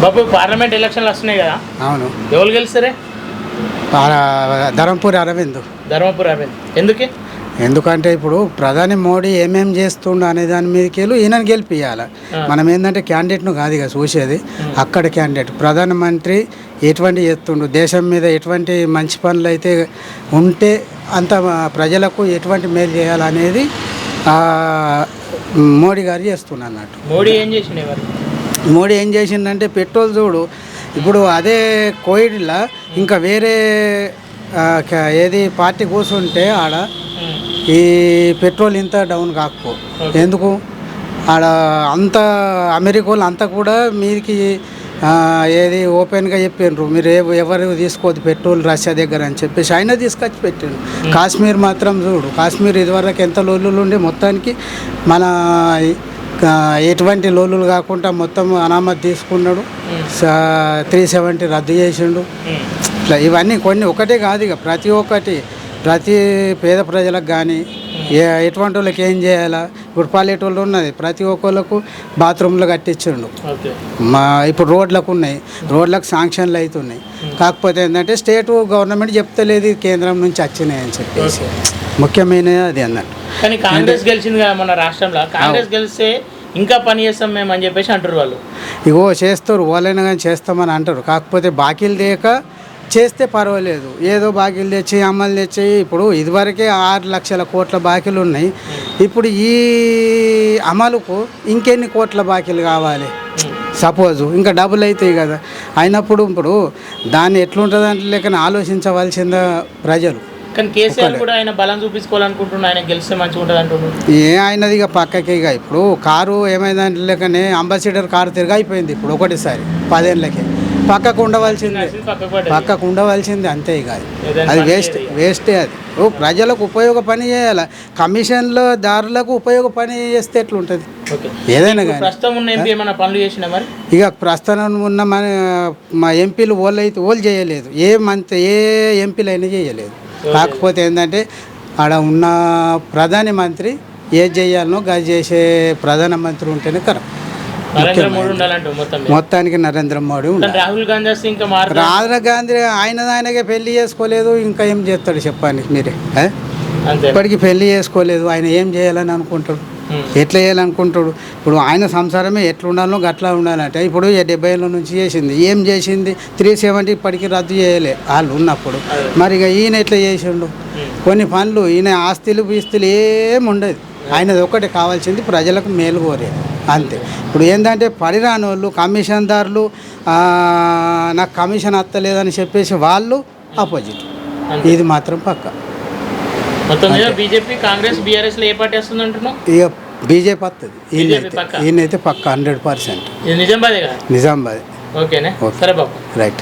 బాబు parliament ఎలక్షన్లు వస్తున్నాయి కదా, అవును. ఎవరు గెలుస్తారే? ధర్మపురి అరవింద్. ధర్మపురి అరవింద్ ఎందుకంటే ఇప్పుడు ప్రధాని మోడీ ఏమేమి చేస్తుండ అనే దాని మీదకి ఈయనని గెలిపియాలి. మనం ఏంటంటే క్యాండిడేట్ను కాదు ఇక చూసేది, అక్కడ క్యాండిడేట్ ప్రధానమంత్రి ఎటువంటి చేస్తుండు, దేశం మీద ఎటువంటి మంచి పనులు అయితే ఉంటే అంత ప్రజలకు ఎటువంటి మేలు చేయాలనేది మోడీ గారు చేస్తున్నారు అన్నట్టు. మోడీ ఏం చేసిండంటే పెట్రోల్ చూడు, ఇప్పుడు అదే కోవిడ్లో ఇంకా వేరే ఏది పార్టీ కూర్చుంటే ఆడ ఈ పెట్రోల్ ఇంత డౌన్ కాకపో. ఎందుకు ఆడ అంత అమెరికాలో అంతా కూడా మీరికి ఏది ఓపెన్గా చెప్పిండ్రు, మీరు ఎవరు తీసుకోవద్దు పెట్రోల్ రష్యా దగ్గర అని చెప్పేసి ఆయన తీసుకొచ్చి పెట్టిండు. కాశ్మీర్ మాత్రం చూడు, కాశ్మీర్ ఇదివరకు ఎంత లోలులు ఉండే మొత్తానికి మన ఎటువంటి లోలులు కాకుండా మొత్తం అనామతి తీసుకున్నాడు. 370 రద్దు చేసిండు. ఇట్లా ఇవన్నీ కొన్ని ఒకటే కాదు, ఇక ప్రతి పేద ప్రజలకు కానీ ఎటువంటి వాళ్ళకి ఏం చేయాలా, ఇప్పుడు పల్లెటూళ్ళు ఉన్నది ప్రతి ఒక్కళ్ళకు బాత్రూమ్లు కట్టించిండు. ఇప్పుడు రోడ్లకు ఉన్నాయి, రోడ్లకు శాంక్షన్లు అవుతున్నాయి. కాకపోతే ఏంటంటే స్టేట్ గవర్నమెంట్ చెప్తలేదు కేంద్రం నుంచి వచ్చినాయి అని చెప్పేసి ముఖ్యమైనది అది అన్నట్టు. కానీ కాంగ్రెస్ గెలిచింది కదా మన రాష్ట్రంలో, కాంగ్రెస్ గెలిస్తే ఇంకా పని చేస్తాం మేము అని చెప్పేసి అంటారు వాళ్ళు. ఇగో చేస్తారు, వాళ్ళైనా కానీ చేస్తామని అంటారు. కాకపోతే బాకీలు దేక చేస్తే పర్వాలేదు, ఏదో బాకీలు తెచ్చి అమలు తెచ్చి ఇప్పుడు ఇదివరకే 6 లక్షల కోట్ల బాకీలు ఉన్నాయి. ఇప్పుడు ఈ అమలుకు ఇంకెన్ని కోట్ల బాకీలు కావాలి? సపోజు ఇంకా డబుల్ అవుతాయి కదా. అయినప్పుడు ఇప్పుడు దాన్ని ఎట్లుంటుంది అంటే లేకని ఆలోచించవలసిందా ప్రజలు. కానీ కేసీఆర్ కూడా ఆయన బలం చూపించుకోవాలనుకుంటున్నాడు, ఆయన గెలిస్తే మంచిగా ఉంటుంది అంటున్నాడు. ఆయనది ఇక పక్కకి ఇక ఇప్పుడు కారు ఏమైందంటే లేకనే అంబాసిడర్ కారు తిరిగైపోయింది ఇప్పుడు ఒకటిసారి 10 ఏళ్ళకి. పక్కకు ఉండవలసింది అంతే. ఇక అది వేస్టే. అది ప్రజలకు ఉపయోగ పని చేయాలి, కమిషన్ల దారులకు ఉపయోగ పని చేస్తే ఎట్లుంటుంది ఏదైనా కానీ. ఇక ప్రస్తుతం ఉన్న మా ఎంపీలు వాళ్ళు చేయలేదు, ఏ ఎంపీలు అయినా చేయలేదు. కాకపోతే ఏంటంటే ఆడ ఉన్న ప్రధానమంత్రి ఏది చేయాలనో అది చేసే ప్రధానమంత్రి ఉంటేనే కరెక్ట్. మొత్తానికి నరేంద్ర మోడీ ఉండాలి. రాహుల్ గాంధీ ఆయనకే పెళ్లి చేసుకోలేదు, ఇంకా ఏం చేస్తాడు చెప్పండి మీరే. ఇప్పటికీ పెళ్లి చేసుకోలేదు, ఆయన ఏం చేయాలని అనుకుంటాడు, ఎట్లా చేయాలనుకుంటాడు? ఇప్పుడు ఆయన సంసారమే ఎట్లా ఉండాలో గట్లా ఉండాలంటే ఇప్పుడు 70 ఏళ్ళ నుంచి చేసింది, ఏం చేసింది? 370 ఇప్పటికీ రద్దు చేయలే వాళ్ళు ఉన్నప్పుడు. మరి ఇక ఈయన ఎట్లా చేసిండు? కొన్ని పనులు ఈయన ఆస్తులు బీస్తులు ఏముండదు, ఆయనది ఒకటి కావాల్సింది ప్రజలకు మేలు కోరేది అంతే. ఇప్పుడు ఏంటంటే పడిరాని వాళ్ళు కమిషన్దారులు నాకు కమిషన్ వస్తలేదని చెప్పేసి వాళ్ళు ఆపోజిట్, ఇది మాత్రం పక్క. బీజేపీ కాంగ్రెస్ బీఆర్ఎస్ ఏ పార్టీ వస్తుంది అంటున్నావు? ఇక బీజేపీ వస్తుంది, ఈయనైతే పక్క 100%. నిజామాబాద్. ఓకేనా, సరే బాబు, రైట్.